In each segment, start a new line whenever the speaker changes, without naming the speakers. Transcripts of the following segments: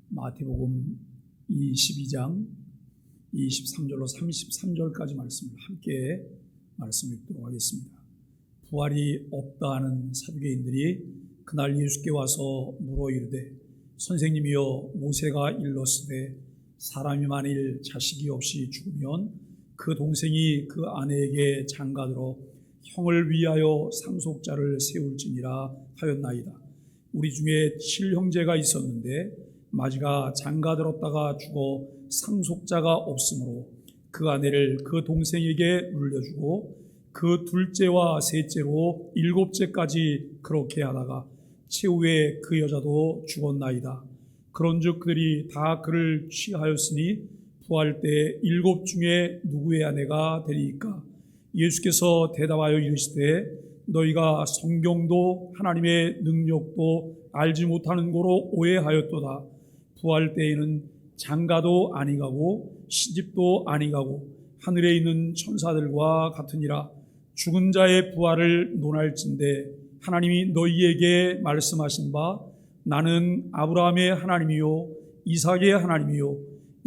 마태복음 22장 23절로 33절까지 말씀을 함께 말씀을 읽도록 하겠습니다. 부활이 없다 하는 사두개인들이 그날 예수께 와서 물어 이르되 선생님이여 모세가 일렀으되 사람이 만일 자식이 없이 죽으면 그 동생이 그 아내에게 장가들어 형을 위하여 상속자를 세울지니라 하였나이다. 우리 중에 7형제가 있었는데 마지가 장가들었다가 죽어 상속자가 없으므로 그 아내를 그 동생에게 물려주고 그 둘째와 셋째로 7째까지 그렇게 하다가 최후에 그 여자도 죽었나이다. 그런즉 그들이 다 그를 취하였으니 부활 때 7 중에 누구의 아내가 되리이까? 예수께서 대답하여 이르시되 너희가 성경도 하나님의 능력도 알지 못하는 거로 오해하였도다. 부활 때에는 장가도 아니가고 시집도 아니가고 하늘에 있는 천사들과 같으니라. 죽은 자의 부활을 논할진대 하나님이 너희에게 말씀하신 바 나는 아브라함의 하나님이요 이삭의 하나님이요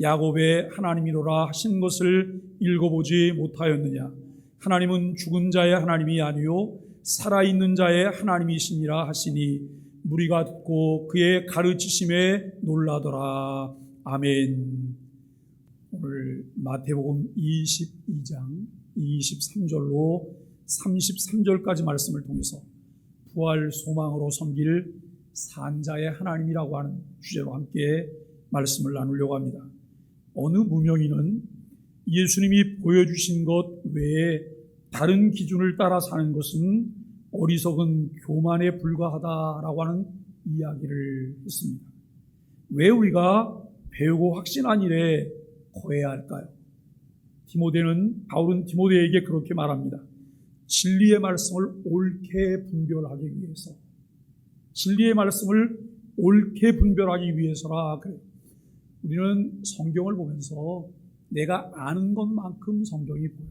야곱의 하나님이로라 하신 것을 읽어보지 못하였느냐? 하나님은 죽은 자의 하나님이 아니요 살아있는 자의 하나님이시니라 하시니 무리가 듣고 그의 가르치심에 놀라더라. 아멘. 오늘 마태복음 22장 23절로 33절까지 말씀을 통해서 부활 소망으로 섬길 산자의 하나님이라고 하는 주제로 함께 말씀을 나누려고 합니다. 어느 무명인은 예수님이 보여주신 것 외에 다른 기준을 따라 사는 것은 어리석은 교만에 불과하다라고 하는 이야기를 했습니다. 왜 우리가 배우고 확신한 일에 거해야 할까요? 바울은 디모데에게 그렇게 말합니다. 진리의 말씀을 옳게 분별하기 위해서, 진리의 말씀을 옳게 분별하기 위해서라 그래요. 우리는 성경을 보면서 내가 아는 것만큼 성경이 보여요.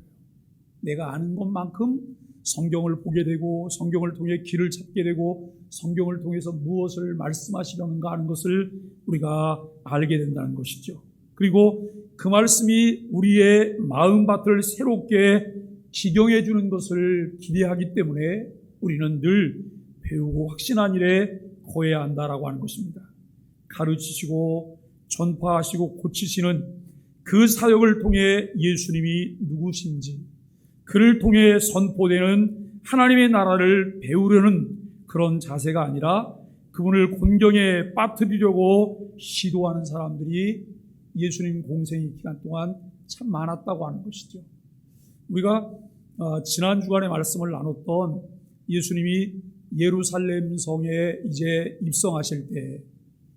내가 아는 것만큼 성경을 보게 되고 성경을 통해 길을 찾게 되고 성경을 통해서 무엇을 말씀하시려는가 하는 것을 우리가 알게 된다는 것이죠. 그리고 그 말씀이 우리의 마음밭을 새롭게 기경해 주는 것을 기대하기 때문에 우리는 늘 배우고 확신한 일에 거해야 한다라고 하는 것입니다. 가르치시고 전파하시고 고치시는 그 사역을 통해 예수님이 누구신지, 그를 통해 선포되는 하나님의 나라를 배우려는 그런 자세가 아니라 그분을 곤경에 빠뜨리려고 시도하는 사람들이 예수님 공생의 기간 동안 참 많았다고 하는 것이죠. 우리가 지난 주간에 말씀을 나눴던 예수님이 예루살렘 성에 이제 입성하실 때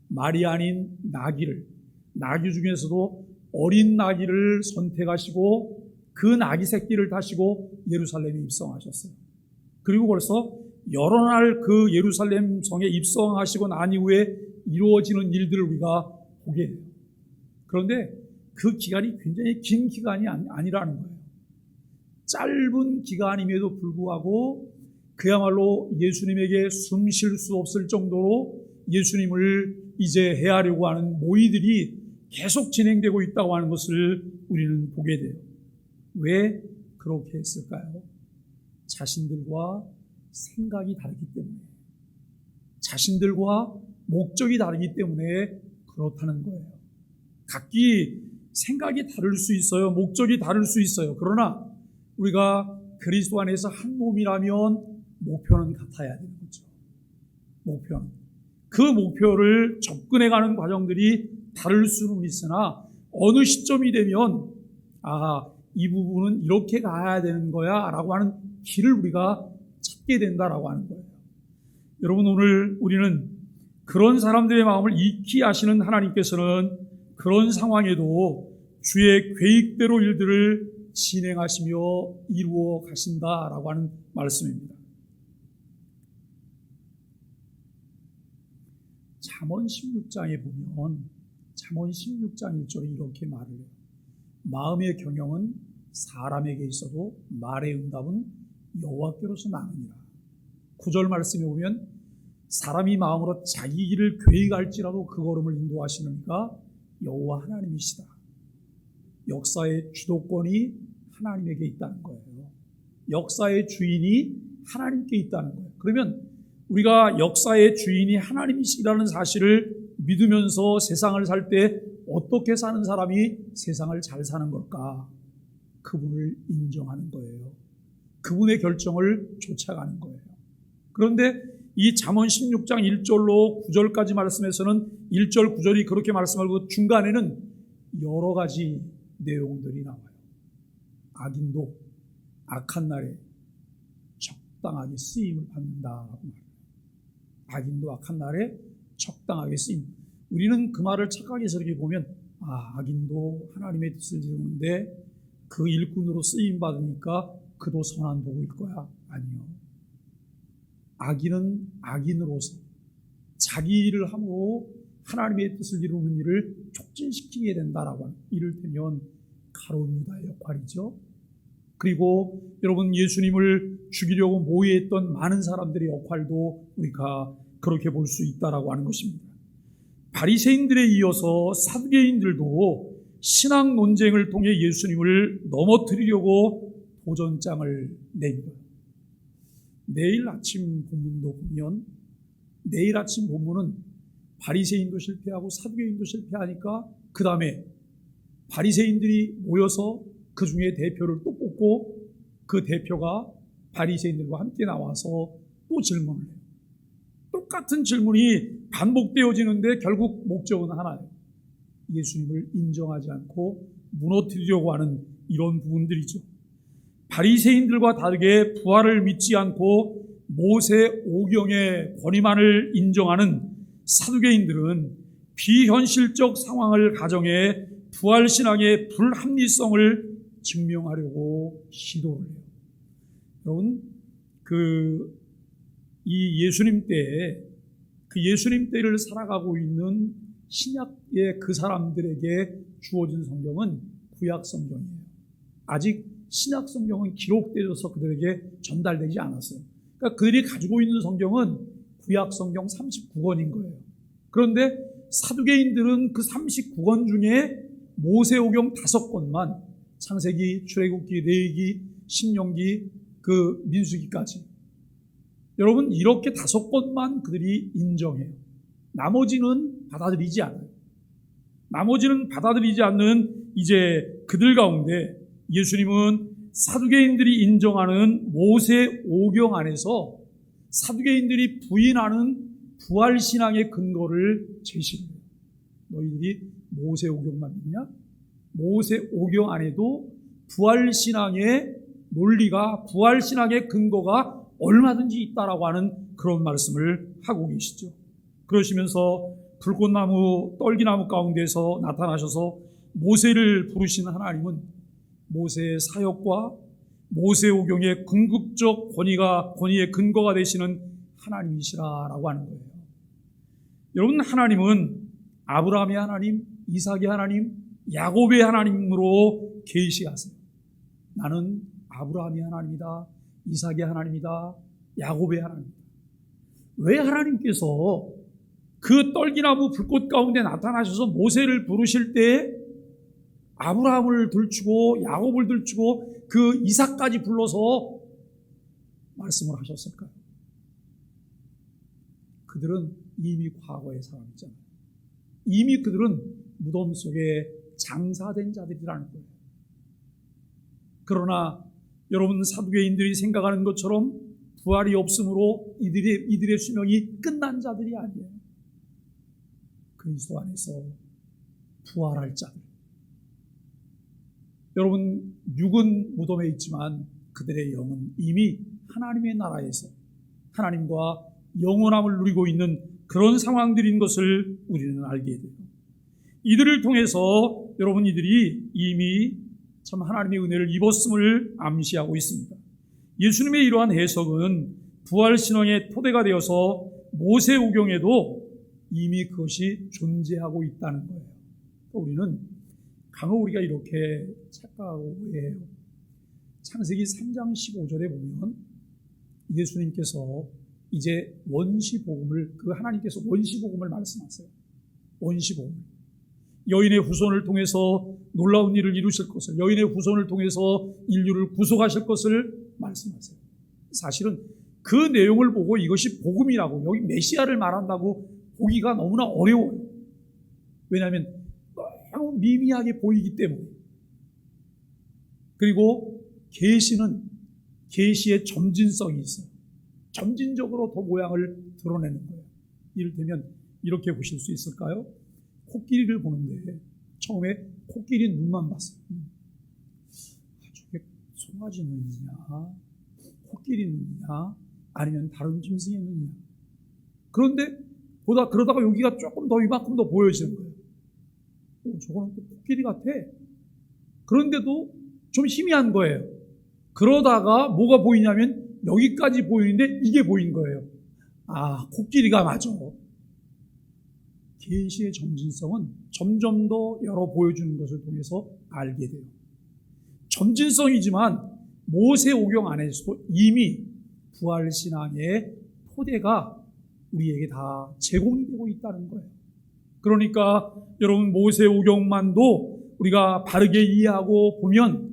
말이 아닌 나귀 중에서도 어린 나귀를 선택하시고 그 나귀 새끼를 타시고 예루살렘에 입성하셨어요. 그리고 벌써 여러 날 그 예루살렘 성에 입성하시고 난 이후에 이루어지는 일들을 우리가 보게 돼요. 그런데 그 기간이 굉장히 긴 기간이 아니라는 거예요. 짧은 기간임에도 불구하고 그야말로 예수님에게 숨 쉴 수 없을 정도로 예수님을 이제 해하려고 하는 모의들이 계속 진행되고 있다고 하는 것을 우리는 보게 돼요. 왜 그렇게 했을까요? 자신들과 생각이 다르기 때문에, 자신들과 목적이 다르기 때문에 그렇다는 거예요. 각기 생각이 다를 수 있어요. 목적이 다를 수 있어요. 그러나 우리가 그리스도 안에서 한 몸이라면 목표는 같아야 되는 거죠. 목표는. 그 목표를 접근해가는 과정들이 다를 수는 있으나 어느 시점이 되면 이 부분은 이렇게 가야 되는 거야 라고 하는 길을 우리가 찾게 된다라고 하는 거예요. 여러분, 오늘 우리는 그런 사람들의 마음을 익히 아시는 하나님께서는 그런 상황에도 주의 계획대로 일들을 진행하시며 이루어 가신다라고 하는 말씀입니다. 잠언 16장에 보면 잠언 16장 1절에 이렇게 말을 해요. 마음의 경영은 사람에게 있어도 말의 응답은 여호와께로서 나느니라. 9절 말씀에 보면 사람이 마음으로 자기 길을 계획할지라도 그 걸음을 인도하시는 이가 여호와 하나님이시다. 역사의 주도권이 하나님에게 있다는 거예요. 역사의 주인이 하나님께 있다는 거예요. 그러면 우리가 역사의 주인이 하나님이시라는 사실을 믿으면서 세상을 살 때 어떻게 사는 사람이 세상을 잘 사는 걸까? 그분을 인정하는 거예요. 그분의 결정을 쫓아가는 거예요. 그런데 이 잠언 16장 1절로 9절까지 말씀에서는 1절 9절이 그렇게 말씀하고 중간에는 여러 가지 내용들이 나와요. 악인도 악한 날에 적당하게 쓰임을 받는다고 말해요. 악인도 악한 날에 적당하게 쓰임. 우리는 그 말을 착하게 이렇게 보면 악인도 하나님의 뜻을 이루는데 그 일꾼으로 쓰임 받으니까 그도 선한 도구일 거야. 아니요. 악인은 악인으로서 자기 일을 함으로 하나님의 뜻을 이루는 일을 촉진시키게 된다라고 하는, 이를테면 가룟 유다의 역할이죠. 그리고 여러분, 예수님을 죽이려고 모의했던 많은 사람들의 역할도 우리가 그렇게 볼 수 있다라고 하는 것입니다. 바리새인들에 이어서 사두개인들도 신앙 논쟁을 통해 예수님을 넘어뜨리려고 도전장을 냅니다. 내일 아침 본문도 보면, 내일 아침 본문은 바리새인도 실패하고 사두개인도 실패하니까 그 다음에 바리새인들이 모여서 그 중에 대표를 또 뽑고 그 대표가 바리새인들과 함께 나와서 또 질문을 해요. 똑같은 질문이 반복되어지는데 결국 목적은 하나예요. 예수님을 인정하지 않고 무너뜨리려고 하는 이런 부분들이죠. 바리새인들과 다르게 부활을 믿지 않고 모세 오경의 권위만을 인정하는 사두개인들은 비현실적 상황을 가정해 부활신앙의 불합리성을 증명하려고 시도를 해요. 여러분, 이 예수님 때에 그 예수님 때를 살아가고 있는 신약의 그 사람들에게 주어진 성경은 구약 성경이에요. 아직 신약 성경은 기록되어서 그들에게 전달되지 않았어요. 그러니까 그들이 가지고 있는 성경은 구약 성경 39권인 거예요. 그런데 사두개인들은 그 39권 중에 모세오경 5권만, 창세기, 출애굽기, 레위기, 신명기, 그 민수기까지, 여러분, 이렇게 5권만 그들이 인정해요. 나머지는 받아들이지 않아요. 나머지는 받아들이지 않는 이제 그들 가운데 예수님은 사두개인들이 인정하는 모세 오경 안에서 사두개인들이 부인하는 부활신앙의 근거를 제시해요. 너희들이 모세 오경만 믿냐? 모세 오경 안에도 부활신앙의 논리가, 부활신앙의 근거가 얼마든지 있다라고 하는 그런 말씀을 하고 계시죠. 그러시면서 불꽃나무, 떨기나무 가운데서 나타나셔서 모세를 부르신 하나님은 모세의 사역과 모세오경의 궁극적 권위의 근거가 되시는 하나님이시라라고 하는 거예요. 여러분, 하나님은 아브라함의 하나님, 이삭의 하나님, 야곱의 하나님으로 계시하세요. 나는 아브라함의 하나님이다, 이삭의 하나님이다, 야곱의 하나님이다. 왜 하나님께서 그 떨기나무 불꽃 가운데 나타나셔서 모세를 부르실 때 아브라함을 들추고 야곱을 들추고 그 이삭까지 불러서 말씀을 하셨을까요? 그들은 이미 과거의 사람이잖아요. 이미 그들은 무덤 속에 장사된 자들이라는 거예요. 그러나 여러분, 사두개인들이 생각하는 것처럼 부활이 없으므로 이들의 수명이 끝난 자들이 아니에요. 그리스도 안에서 부활할 자들. 여러분, 육은 무덤에 있지만 그들의 영은 이미 하나님의 나라에서 하나님과 영원함을 누리고 있는 그런 상황들인 것을 우리는 알게 돼요. 이들을 통해서 여러분, 이들이 이미 참 하나님의 은혜를 입었음을 암시하고 있습니다. 예수님의 이러한 해석은 부활신앙의 토대가 되어서 모세오경에도 이미 그것이 존재하고 있다는 거예요. 우리는 간혹 우리가 이렇게 착각하고 해요. 창세기 3장 15절에 보면 예수님께서 이제 원시복음을, 그 하나님께서 원시복음을 말씀하세요. 원시복음. 여인의 후손을 통해서 놀라운 일을 이루실 것을, 여인의 후손을 통해서 인류를 구속하실 것을 말씀하세요. 사실은 그 내용을 보고 이것이 복음이라고, 여기 메시아를 말한다고 보기가 너무나 어려워요. 왜냐하면 너무 미미하게 보이기 때문에. 그리고 계시는 계시의 점진성이 있어요. 점진적으로 더 모양을 드러내는 거예요. 이를테면 이렇게 보실 수 있을까요? 코끼리를 보는데 처음에 코끼리 눈만 봤어요. 저게 송아지 눈이냐, 코끼리 눈이냐, 아니면 다른 짐승의 눈이냐. 그런데 그러다가 여기가 조금 더 이만큼 더 보여지는 거예요. 저거는 코끼리 같아. 그런데도 좀 희미한 거예요. 그러다가 뭐가 보이냐면 여기까지 보이는데 이게 보인 거예요. 아, 코끼리가 맞아. 계시의 점진성은 점점 더 열어 보여주는 것을 통해서 알게 돼요. 점진성이지만 모세오경 안에서도 이미 부활신앙의 토대가 우리에게 다 제공이 되고 있다는 거예요. 그러니까 여러분, 모세오경만도 우리가 바르게 이해하고 보면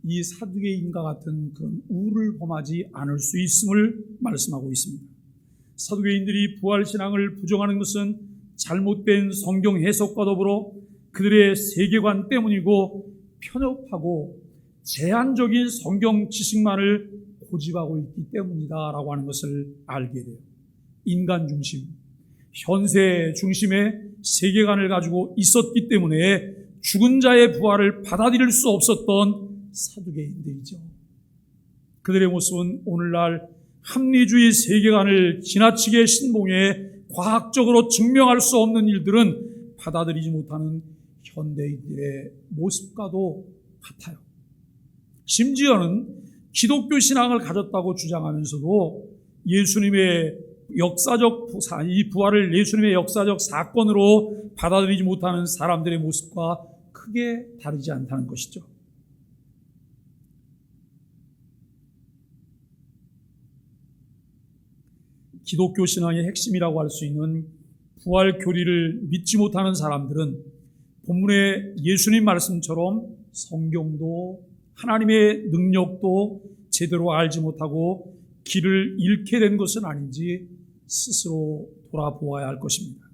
이 사두개인과 같은 그런 우를 범하지 않을 수 있음을 말씀하고 있습니다. 사두개인들이 부활신앙을 부정하는 것은 잘못된 성경 해석과 더불어 그들의 세계관 때문이고 편협하고 제한적인 성경 지식만을 고집하고 있기 때문이다라고 하는 것을 알게 돼요. 인간 중심, 현세 중심의 세계관을 가지고 있었기 때문에 죽은 자의 부활을 받아들일 수 없었던 사두개인들이죠. 그들의 모습은 오늘날 합리주의 세계관을 지나치게 신봉해 과학적으로 증명할 수 없는 일들은 받아들이지 못하는 현대인들의 모습과도 같아요. 심지어는 기독교 신앙을 가졌다고 주장하면서도 예수님의 이 부활을 예수님의 역사적 사건으로 받아들이지 못하는 사람들의 모습과 크게 다르지 않다는 것이죠. 기독교 신앙의 핵심이라고 할 수 있는 부활 교리를 믿지 못하는 사람들은 본문의 예수님 말씀처럼 성경도 하나님의 능력도 제대로 알지 못하고 길을 잃게 된 것은 아닌지 스스로 돌아보아야 할 것입니다.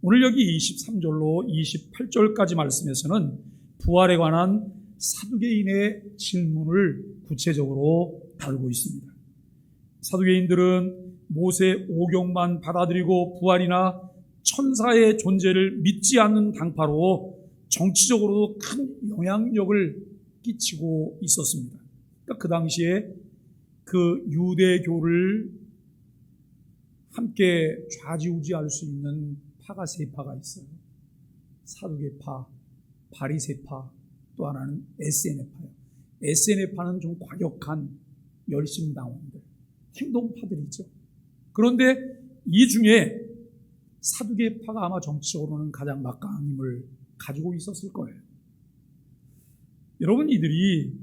오늘 여기 23절로 28절까지 말씀에서는 부활에 관한 사두개인의 질문을 구체적으로 다루고 있습니다. 사두개인들은 모세 오경만 받아들이고 부활이나 천사의 존재를 믿지 않는 당파로 정치적으로도 큰 영향력을 끼치고 있었습니다. 그러니까 그 당시에 그 유대교를 함께 좌지우지할 수 있는 파가 세 파가 있어요. 사두개파, 바리새파, 또 하나는 에세네파예요. 에세네파는 좀 과격한 열심당원들, 행동파들이죠. 그런데 이 중에 사두개파가 아마 정치적으로는 가장 막강한 힘을 가지고 있었을 거예요. 여러분, 이들이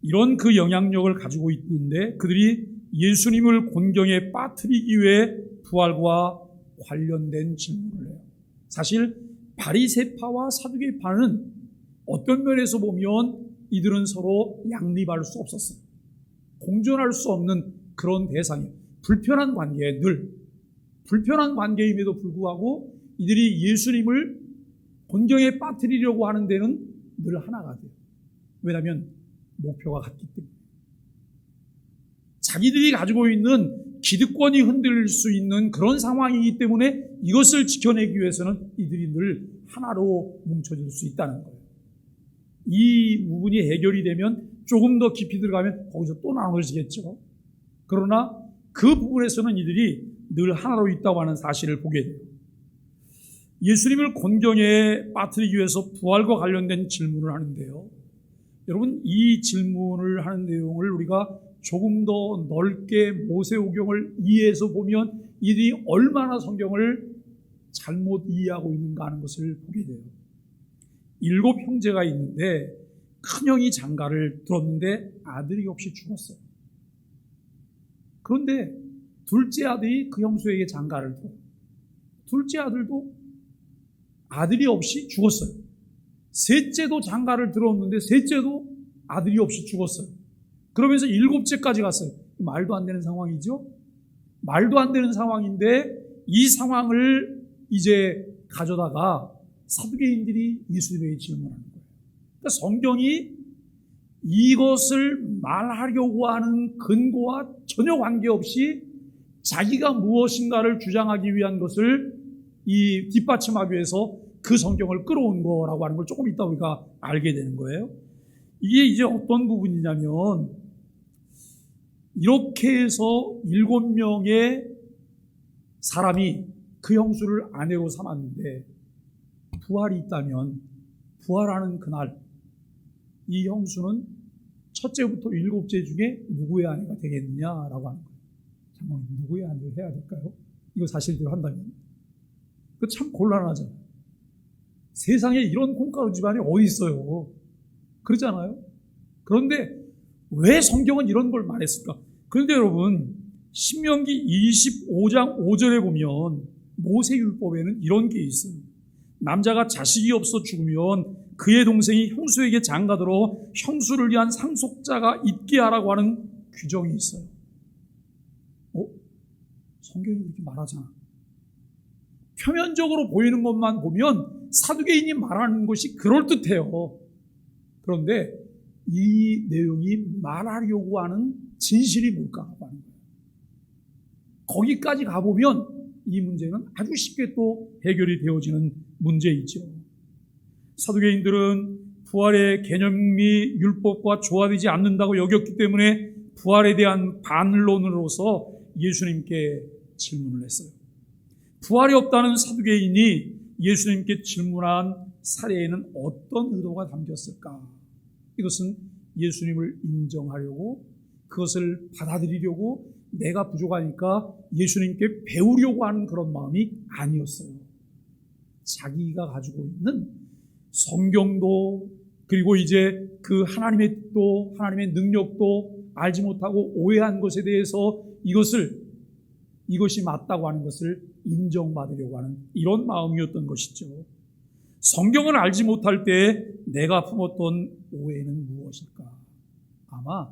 이런 그 영향력을 가지고 있는데 그들이 예수님을 곤경에 빠뜨리기 위해 부활과 관련된 질문을 해요. 사실 바리새파와 사두개파는 어떤 면에서 보면 이들은 서로 양립할 수 없었어요. 공존할 수 없는 그런 대상이에요. 불편한 관계에 늘 불편한 관계임에도 불구하고 이들이 예수님을 곤경에 빠뜨리려고 하는 데는 늘 하나가 돼요. 왜냐하면 목표가 같기 때문에. 자기들이 가지고 있는 기득권이 흔들릴 수 있는 그런 상황이기 때문에 이것을 지켜내기 위해서는 이들이 늘 하나로 뭉쳐질 수 있다는 거예요. 이 부분이 해결이 되면 조금 더 깊이 들어가면 거기서 또 나눠지겠죠. 그러나 그 부분에서는 이들이 늘 하나로 있다고 하는 사실을 보게 돼요. 예수님을 곤경에 빠뜨리기 위해서 부활과 관련된 질문을 하는데요. 여러분, 이 질문을 하는 내용을 우리가 조금 더 넓게 모세오경을 이해해서 보면 이들이 얼마나 성경을 잘못 이해하고 있는가 하는 것을 보게 돼요. 7 형제가 있는데 큰형이 장가를 들었는데 아들이 없이 죽었어요. 그런데 둘째 아들이 그 형수에게 장가를 들어요. 둘째 아들도 아들이 없이 죽었어요. 셋째도 장가를 들었는데 셋째도 아들이 없이 죽었어요. 그러면서 일곱째까지 갔어요. 말도 안 되는 상황이죠. 말도 안 되는 상황인데 이 상황을 이제 가져다가 사두개인들이 예수님에게 질문하는 거예요. 그러니까 성경이 이것을 말하려고 하는 근거와 전혀 관계없이 자기가 무엇인가를 주장하기 위한 것을 이 뒷받침하기 위해서 그 성경을 끌어온 거라고 하는 걸 조금 이따 우리가 알게 되는 거예요. 이게 이제 어떤 부분이냐면 이렇게 해서 7명의 사람이 그 형수를 아내로 삼았는데 부활이 있다면 부활하는 그날 이 형수는 첫째부터 7째 중에 누구의 아내가 되겠느냐라고 하는 거예요. 잠깐만, 누구의 아내를 해야 될까요? 이거 사실대로 한다면 그 참 곤란하잖아요. 세상에 이런 콩가루 집안이 어디 있어요? 그렇잖아요. 그런데 왜 성경은 이런 걸 말했을까? 그런데 여러분, 신명기 25장 5절에 보면 모세율법에는 이런 게 있어요. 남자가 자식이 없어 죽으면 그의 동생이 형수에게 장가들어 형수를 위한 상속자가 있게 하라고 하는 규정이 있어요. 성경이 그렇게 말하잖아. 표면적으로 보이는 것만 보면 사두개인이 말하는 것이 그럴듯해요. 그런데 이 내용이 말하려고 하는 진실이 뭘까 하는 거예요. 거기까지 가보면 이 문제는 아주 쉽게 또 해결이 되어지는 문제이죠. 사두개인들은 부활의 개념이 율법과 조화되지 않는다고 여겼기 때문에 부활에 대한 반론으로서 예수님께 질문을 했어요. 부활이 없다는 사두개인이 예수님께 질문한 사례에는 어떤 의도가 담겼을까? 이것은 예수님을 인정하려고, 그것을 받아들이려고, 내가 부족하니까 예수님께 배우려고 하는 그런 마음이 아니었어요. 자기가 가지고 있는 성경도, 그리고 이제 그 하나님의 뜻도, 하나님의 능력도 알지 못하고 오해한 것에 대해서 이것이 맞다고 하는 것을 인정받으려고 하는 이런 마음이었던 것이죠. 성경을 알지 못할 때 내가 품었던 오해는 무엇일까? 아마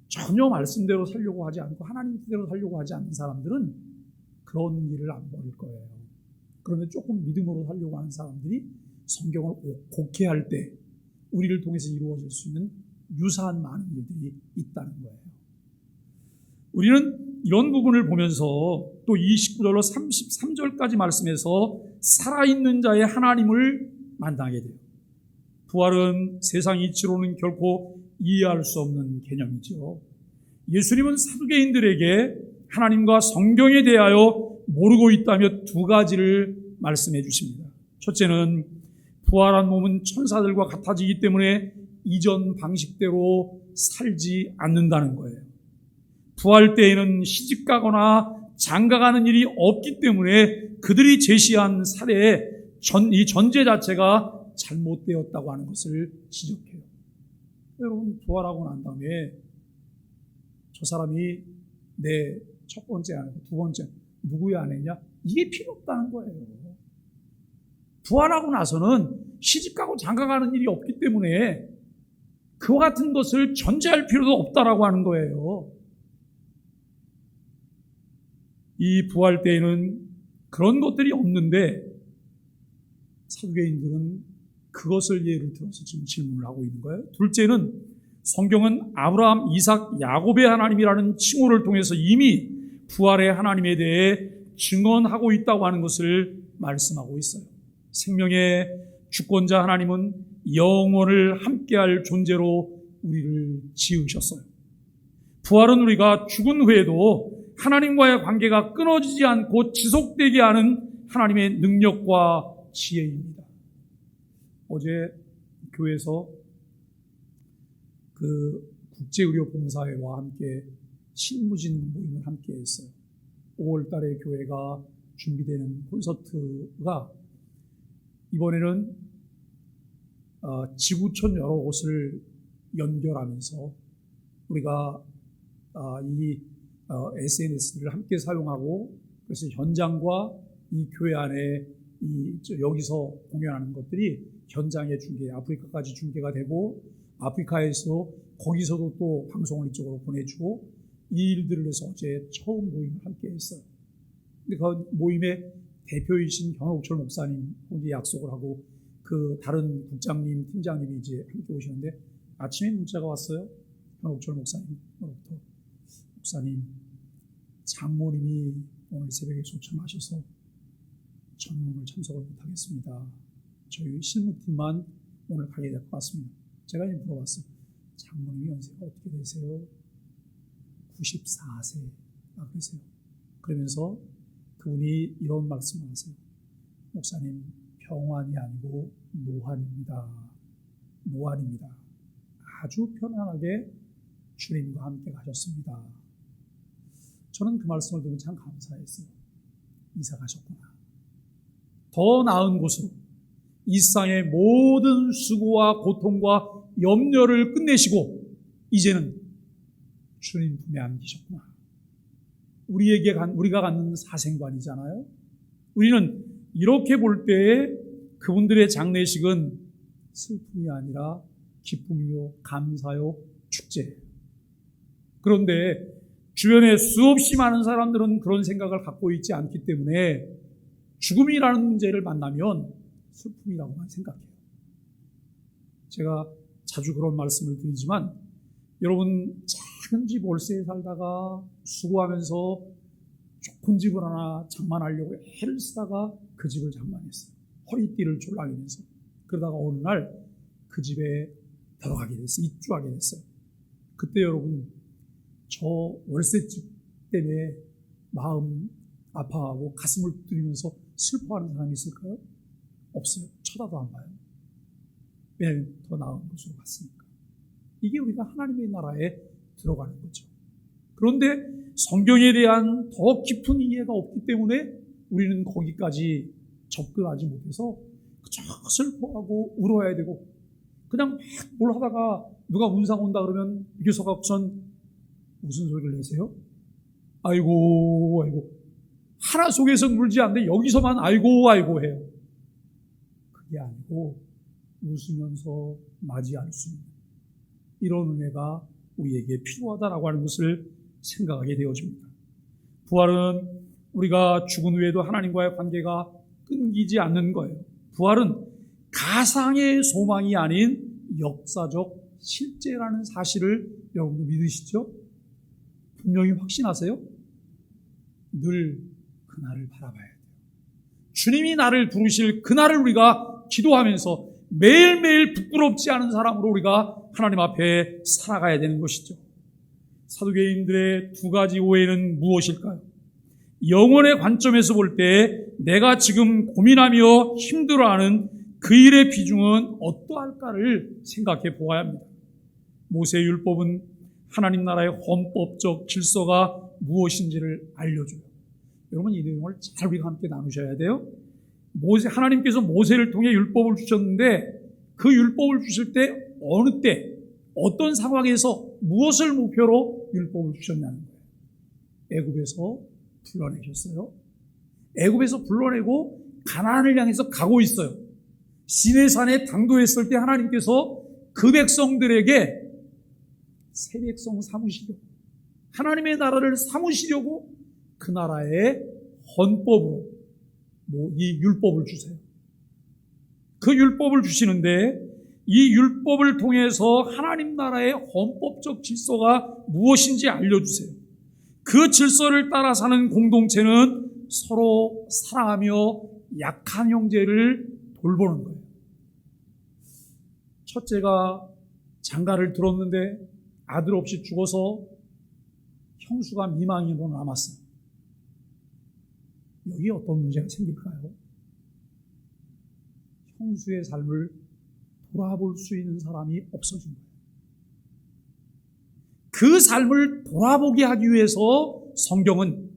전혀 말씀대로 살려고 하지 않고 하나님 뜻대로 살려고 하지 않는 사람들은 그런 일을 안 벌일 거예요. 그런데 조금 믿음으로 살려고 하는 사람들이 성경을 곡해할 때 우리를 통해서 이루어질 수 있는 유사한 많은 일들이 있다는 거예요. 우리는 이런 부분을 보면서 또 29절로 33절까지 말씀해서 살아있는 자의 하나님을 만나게 돼요. 부활은 세상 이치로는 결코 이해할 수 없는 개념이죠. 예수님은 사두개인들에게 하나님과 성경에 대하여 모르고 있다며 두 가지를 말씀해 주십니다. 첫째는 부활한 몸은 천사들과 같아지기 때문에 이전 방식대로 살지 않는다는 거예요. 부활 때에는 시집가거나 장가가는 일이 없기 때문에 그들이 제시한 사례의 이 전제 자체가 잘못되었다고 하는 것을 지적해요. 여러분, 부활하고 난 다음에 저 사람이 내 첫 번째 아내고 두 번째 누구의 아내냐? 이게 필요 없다는 거예요. 부활하고 나서는 시집가고 장가가는 일이 없기 때문에 그와 같은 것을 전제할 필요도 없다라고 하는 거예요. 이 부활 때에는 그런 것들이 없는데 사두개인들은 그것을 예를 들어서 지금 질문을 하고 있는 거예요. 둘째는 성경은 아브라함, 이삭, 야곱의 하나님이라는 칭호를 통해서 이미 부활의 하나님에 대해 증언하고 있다고 하는 것을 말씀하고 있어요. 생명의 주권자 하나님은 영원을 함께할 존재로 우리를 지으셨어요. 부활은 우리가 죽은 후에도 하나님과의 관계가 끊어지지 않고 지속되게 하는 하나님의 능력과 지혜입니다. 어제 교회에서 그 국제의료봉사회와 함께 실무진 모임을 함께 했어요. 5월 달에 교회가 준비되는 콘서트가 이번에는 지구촌 여러 곳을 연결하면서 우리가 이 SNS를 함께 사용하고 그래서 현장과 이 교회 안에 여기서 공연하는 것들이 현장에 아프리카까지 중계가 되고 아프리카에서 거기서도 또 방송을 이쪽으로 보내주고 이 일들을 해서 어제 처음 모임을 함께 했어요. 근데 그 모임의 대표이신 현옥철 목사님 이제 약속을 하고 그 다른 국장님, 팀장님이 이제 함께 오시는데 아침에 문자가 왔어요. 현옥철 목사님으로부터 목사님 장모님이 오늘 새벽에 소천하셔서 저는 오늘 참석을 못하겠습니다. 저희 실무팀만 오늘 가게 될 것 같습니다. 제가 이제 물어봤어요. 장모님이 연세가 어떻게 되세요? 94세가 그러세요. 그러면서 그분이 이런 말씀을 하세요. 목사님 평안이 아니고 노환입니다. 노환입니다. 아주 편안하게 주님과 함께 가셨습니다. 저는 그 말씀을 들으면 참 감사했어요. 이사 가셨구나. 더 나은 곳으로 이 세상의 모든 수고와 고통과 염려를 끝내시고 이제는 주님 품에 안기셨구나. 우리가 갖는 사생관이잖아요. 우리는 이렇게 볼 때에 그분들의 장례식은 슬픔이 아니라 기쁨이요, 감사요, 축제예요. 그런데 주변에 수없이 많은 사람들은 그런 생각을 갖고 있지 않기 때문에 죽음이라는 문제를 만나면 슬픔이라고만 생각해요. 제가 자주 그런 말씀을 드리지만 여러분 작은 집 월세에 살다가 수고하면서 좋은 집을 하나 장만하려고 애를 쓰다가 그 집을 장만했어요. 허리띠를 졸라매면서. 그러다가 어느 날 그 집에 들어가게 됐어요. 입주하게 됐어요. 그때 여러분 저 월세집 때문에 마음 아파하고 가슴을 두드리면서 슬퍼하는 사람이 있을까요? 없어요. 쳐다도 안 봐요. 왜냐하면 더 나은 곳으로 갔으니까. 이게 우리가 하나님의 나라에 들어가는 거죠. 그런데 성경에 대한 더 깊은 이해가 없기 때문에 우리는 거기까지 접근하지 못해서 그저 슬퍼하고 울어야 되고 그냥 막 뭘 하다가 누가 운상 온다 그러면 유교서가 무슨 소리를 내세요? 아이고 하나 속에서 울지 않는데 여기서만 아이고 해요. 그게 아니고 웃으면서 맞이할 수 있는 이런 은혜가 우리에게 필요하다라고 하는 것을 생각하게 되어집니다. 부활은 우리가 죽은 후에도 하나님과의 관계가 끊기지 않는 거예요. 부활은 가상의 소망이 아닌 역사적 실제라는 사실을 여러분도 믿으시죠? 분명히 확신하세요? 늘 그날을 바라봐야 돼요. 주님이 나를 부르실 그날을 우리가 기도하면서 매일매일 부끄럽지 않은 사람으로 우리가 하나님 앞에 살아가야 되는 것이죠. 사두개인들의 두 가지 오해는 무엇일까요? 영혼의 관점에서 볼 때 내가 지금 고민하며 힘들어하는 그 일의 비중은 어떠할까를 생각해 보아야 합니다. 모세의 율법은 하나님 나라의 헌법적 질서가 무엇인지를 알려줘요. 여러분 이 내용을 잘 우리가 함께 나누셔야 돼요. 하나님께서 모세를 통해 율법을 주셨는데 그 율법을 주실 때 어느 때 어떤 상황에서 무엇을 목표로 율법을 주셨냐는 거예요. 애굽에서 불러내셨어요. 애굽에서 불러내고 가나안을 향해서 가고 있어요. 시내산에 당도했을 때 하나님께서 그 백성들에게 새 백성 삼으시려고 하나님의 나라를 삼으시려고 그 나라의 헌법으로 이 율법을 주세요. 그 율법을 주시는데 이 율법을 통해서 하나님 나라의 헌법적 질서가 무엇인지 알려주세요. 그 질서를 따라 사는 공동체는 서로 사랑하며 약한 형제를 돌보는 거예요. 첫째가 장가를 들었는데 아들 없이 죽어서 형수가 미망인으로 남았어요. 여기 어떤 문제가 생길까요? 형수의 삶을 돌아볼 수 있는 사람이 없어진 거예요. 그 삶을 돌아보게 하기 위해서 성경은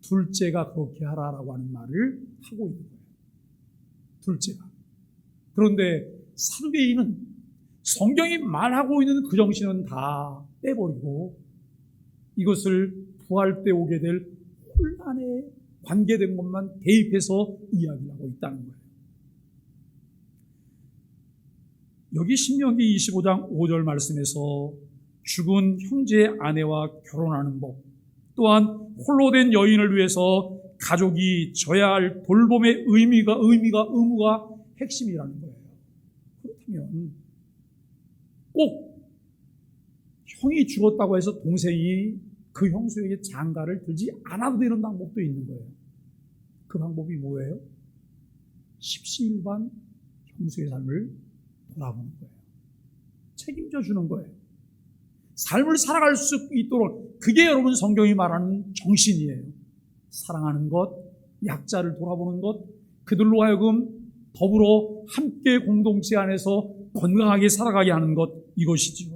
둘째가 그렇게 하라라고 하는 말을 하고 있는 거예요. 둘째가. 그런데 사두개인은 성경이 말하고 있는 그 정신은 다 빼버리고 이것을 부활 때 오게 될 혼란에 관계된 것만 대입해서 이야기를 하고 있다는 거예요. 여기 신명기 25장 5절 말씀에서 죽은 형제의 아내와 결혼하는 법, 또한 홀로 된 여인을 위해서 가족이 져야 할 돌봄의 의무가 핵심이라는 거예요. 그렇다면 꼭 형이 죽었다고 해서 동생이 그 형수에게 장가를 들지 않아도 되는 방법도 있는 거예요. 그 방법이 뭐예요? 십시일반 형수의 삶을 돌아보는 거예요. 책임져 주는 거예요. 삶을 살아갈 수 있도록, 그게 여러분 성경이 말하는 정신이에요. 사랑하는 것, 약자를 돌아보는 것, 그들로 하여금 더불어 함께 공동체 안에서 건강하게 살아가게 하는 것, 이것이죠.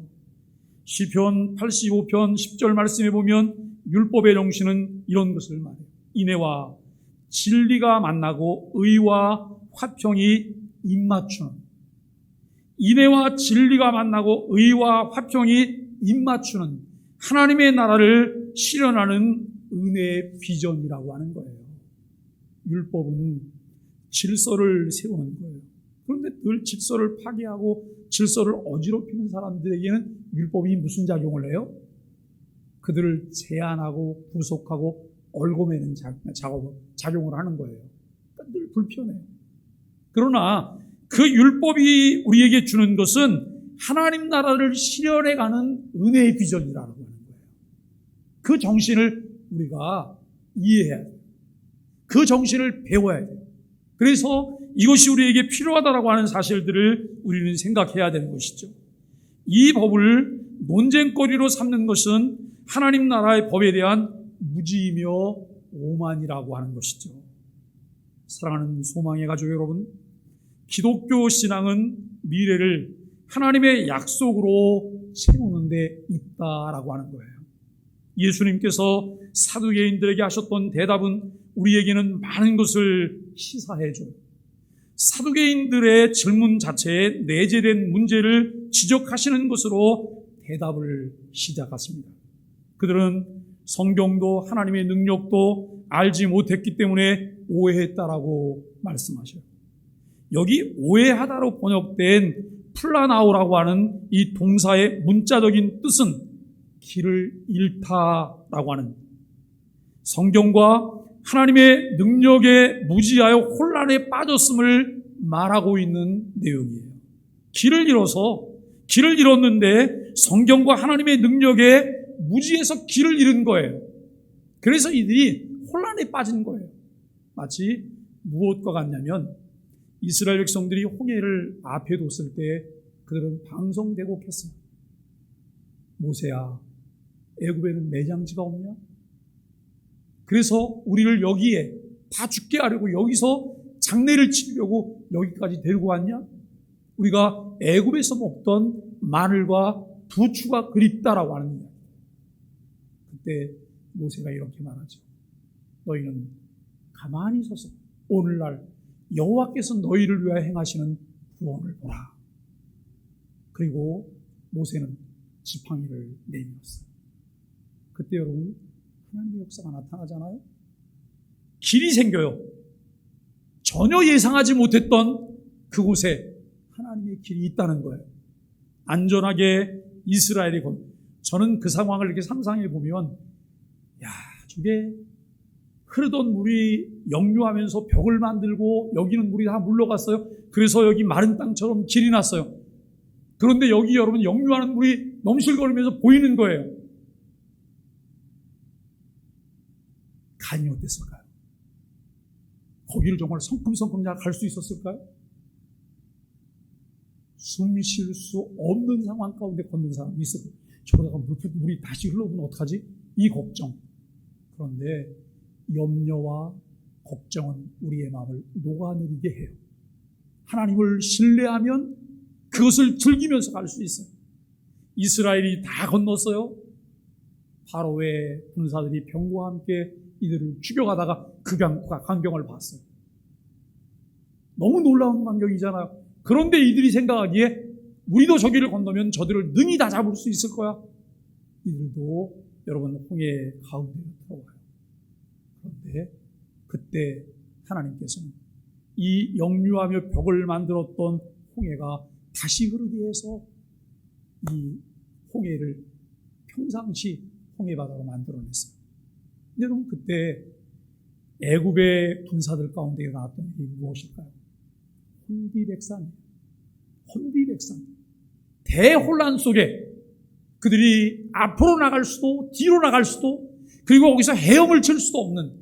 시편 85편 10절 말씀에 보면 율법의 정신은 이런 것을 말해요. 인애와 진리가 만나고 의와 화평이 입맞추는, 인애와 진리가 만나고 의와 화평이 입맞추는 하나님의 나라를 실현하는 은혜의 비전이라고 하는 거예요. 율법은 질서를 세우는 거예요. 그런데 늘 질서를 파괴하고 질서를 어지럽히는 사람들에게는 율법이 무슨 작용을 해요? 그들을 제한하고 구속하고 얽어매는 작용을 하는 거예요. 그러니까 늘 불편해요. 그러나 그 율법이 우리에게 주는 것은 하나님 나라를 실현해가는 은혜의 비전이라고 하는 거예요. 그 정신을 우리가 이해해야 돼요. 그 정신을 배워야 돼요. 그래서 이것이 우리에게 필요하다고 하는 사실들을 우리는 생각해야 되는 것이죠. 이 법을 논쟁거리로 삼는 것은 하나님 나라의 법에 대한 무지이며 오만이라고 하는 것이죠. 사랑하는 소망의 가족 여러분, 기독교 신앙은 미래를 하나님의 약속으로 세우는 데 있다라고 하는 거예요. 예수님께서 사두개인들에게 하셨던 대답은 우리에게는 많은 것을 시사해줘요. 사두개인들의 질문 자체에 내재된 문제를 지적하시는 것으로 대답을 시작했습니다. 그들은 성경도 하나님의 능력도 알지 못했기 때문에 오해했다라고 말씀하셔요. 여기 오해하다로 번역된 플라나오라고 하는 이 동사의 문자적인 뜻은 길을 잃다라고 하는, 성경과 하나님의 능력에 무지하여 혼란에 빠졌음을 말하고 있는 내용이에요. 길을 잃었는데 성경과 하나님의 능력에 무지해서 길을 잃은 거예요. 그래서 이들이 혼란에 빠진 거예요. 마치 무엇과 같냐면 이스라엘 백성들이 홍해를 앞에 뒀을 때 그들은 방송대곡했어요. 모세야, 애굽에는 매장지가 없냐? 그래서 우리를 여기에 다 죽게 하려고 여기서 장례를 치려고 여기까지 데리고 왔냐? 우리가 애굽에서 먹던 마늘과 부추가 그립다라고 하는 이야기. 그때 모세가 이렇게 말하죠. 너희는 가만히 서서 오늘날 여호와께서 너희를 위하여 행하시는 구원을 보라. 그리고 모세는 지팡이를 내밀었어요. 그때 여러분 하나님의 역사가 나타나잖아요. 길이 생겨요. 전혀 예상하지 못했던 그곳에 하나님의 길이 있다는 거예요. 안전하게 이스라엘이 저는 그 상황을 이렇게 상상해 보면, 저게 흐르던 물이 역류하면서 벽을 만들고 여기는 물이 다 물러갔어요. 그래서 여기 마른 땅처럼 길이 났어요. 그런데 여기 여러분 역류하는 물이 넘실거리면서 보이는 거예요. 간이 어땠을까요? 거기를 정말 성큼성큼 갈 수 있었을까요? 숨 쉴 수 없는 상황 가운데 걷는 사람이 있어요. 저러다가 물이 다시 흘러오면 어떡하지? 이 걱정. 그런데 염려와 걱정은 우리의 마음을 녹아내리게 해요. 하나님을 신뢰하면 그것을 즐기면서 갈 수 있어요. 이스라엘이 다 건넜어요. 바로의 군사들이 병과 함께 이들을 죽여가다가 그 광경을 봤어요. 너무 놀라운 광경이잖아요. 그런데 이들이 생각하기에 우리도 저기를 건너면 저들을 능히 다 잡을 수 있을 거야. 이들도 여러분 홍해 가운데로 들어와요. 그런데 그때 하나님께서는 이 역류하며 벽을 만들었던 홍해가 다시 흐르게 해서 이 홍해를 평상시 홍해바다로 만들어냈어요. 여러분 그때 애굽의 군사들 가운데 일어났던 일이 무엇일까요? 혼비백산. 대혼란 속에 그들이 앞으로 나갈 수도 뒤로 나갈 수도 그리고 거기서 헤엄을 칠 수도 없는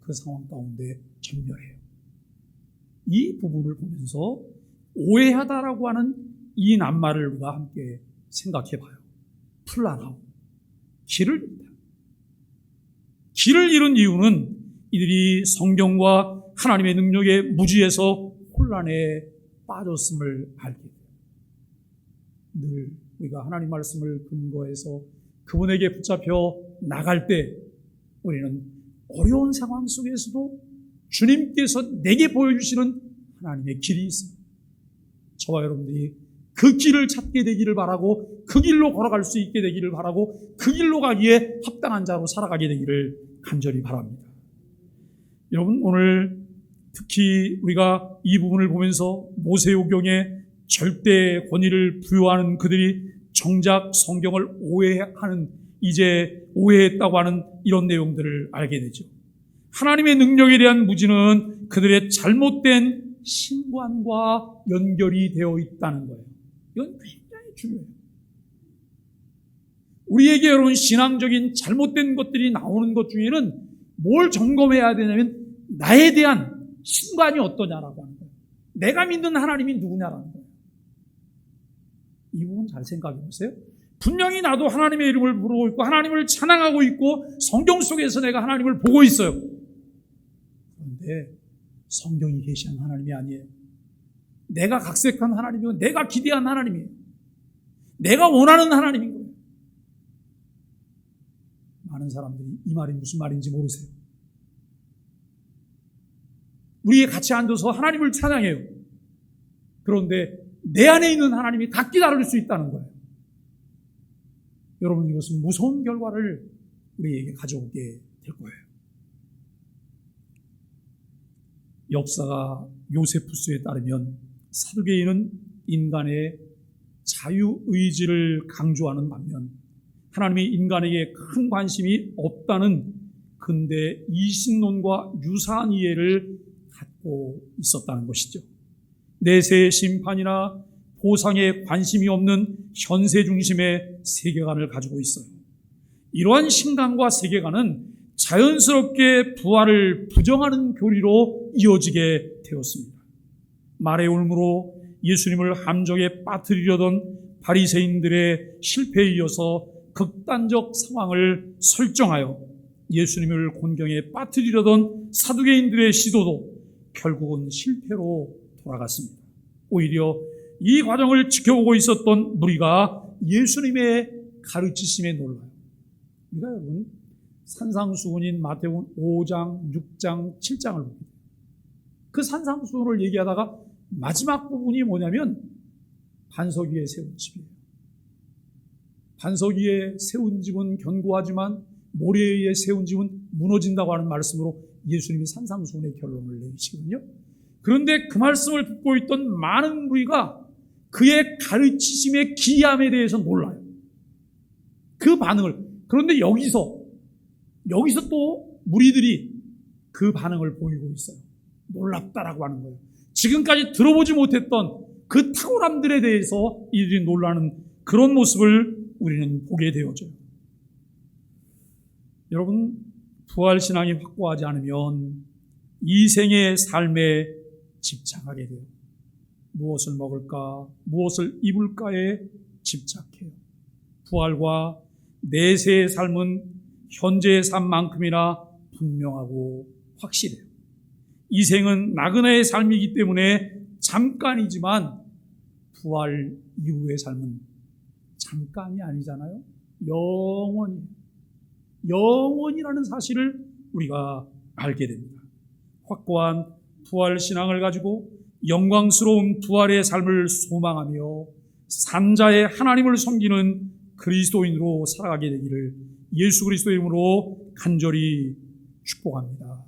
그 상황 가운데 전멸해요. 이 부분을 보면서 오해하다라고 하는 이 낱말을 우리가 함께 생각해 봐요. 플란하고 길을 잃은 이유는 이들이 성경과 하나님의 능력에 무지해서 혼란에 빠졌음을 알게 돼요. 늘 우리가 하나님 말씀을 근거해서 그분에게 붙잡혀 나갈 때 우리는 어려운 상황 속에서도 주님께서 내게 보여주시는 하나님의 길이 있어요. 저와 여러분들이 그 길을 찾게 되기를 바라고 그 길로 걸어갈 수 있게 되기를 바라고 그 길로 가기에 합당한 자로 살아가게 되기를 간절히 바랍니다. 여러분 오늘 특히 우리가 이 부분을 보면서 모세오경에 절대 권위를 부여하는 그들이 정작 성경을 오해하는 이제 오해했다고 하는 이런 내용들을 알게 되죠. 하나님의 능력에 대한 무지는 그들의 잘못된 신관과 연결이 되어 있다는 거예요. 이건 굉장히 중요해요. 우리에게 여러분 신앙적인 잘못된 것들이 나오는 것 중에는 뭘 점검해야 되냐면 나에 대한 신관이 어떠냐라고 하는 거예요. 내가 믿는 하나님이 누구냐라는 거예요. 이 부분 잘 생각해 보세요. 분명히 나도 하나님의 이름을 부르고 있고 하나님을 찬양하고 있고 성경 속에서 내가 하나님을 보고 있어요. 그런데 성경이 계시한 하나님이 아니에요. 내가 각색한 하나님이고 내가 기대한 하나님이에요. 내가 원하는 하나님인 거예요. 많은 사람들이 이 말이 무슨 말인지 모르세요. 우리 같이 앉아서 하나님을 찬양해요. 그런데 내 안에 있는 하나님이 각기 다를 수 있다는 거예요. 여러분 이것은 무서운 결과를 우리에게 가져오게 될 거예요. 역사가 요세푸스에 따르면 사두개인은 인간의 자유의지를 강조하는 반면 하나님이 인간에게 큰 관심이 없다는 근대 이신론과 유사한 이해를 갖고 있었다는 것이죠. 내세의 심판이나 보상에 관심이 없는 현세 중심의 세계관을 가지고 있어요. 이러한 신앙과 세계관은 자연스럽게 부활을 부정하는 교리로 이어지게 되었습니다. 말의 올무로 예수님을 함정에 빠뜨리려던 바리새인들의 실패에 이어서 극단적 상황을 설정하여 예수님을 곤경에 빠뜨리려던 사두개인들의 시도도 결국은 실패로 돌아갔습니다. 오히려 이 과정을 지켜보고 있었던 무리가 예수님의 가르치심에 놀라요. 우리가 여러분 산상수훈인 마태복음 5장, 6장, 7장을 봅니다. 그 산상수훈을 얘기하다가 마지막 부분이 뭐냐면 반석 위에 세운 집이에요. 반석 위에 세운 집은 견고하지만 모래에 의해 세운 집은 무너진다고 하는 말씀으로 예수님이 산상수훈의 결론을 내리시거든요. 그런데 그 말씀을 듣고 있던 많은 무리가 그의 가르치심의 기이함에 대해서 놀라요. 그 반응을. 그런데 여기서 또 무리들이 그 반응을 보이고 있어요. 놀랍다라고 하는 거예요. 지금까지 들어보지 못했던 그 탁월함들에 대해서 이들이 놀라는 그런 모습을 우리는 보게 되어져요. 여러분, 부활신앙이 확고하지 않으면 이 생의 삶에 집착하게 돼요. 무엇을 먹을까, 무엇을 입을까에 집착해요. 부활과 내세의 삶은 현재의 삶만큼이나 분명하고 확실해요. 이 생은 나그네의 삶이기 때문에 잠깐이지만 부활 이후의 삶은 잠깐이 아니잖아요. 영원이라는 사실을 우리가 알게 됩니다. 확고한 부활 신앙을 가지고 영광스러운 부활의 삶을 소망하며 산자의 하나님을 섬기는 그리스도인으로 살아가게 되기를 예수 그리스도의 이름으로 간절히 축복합니다.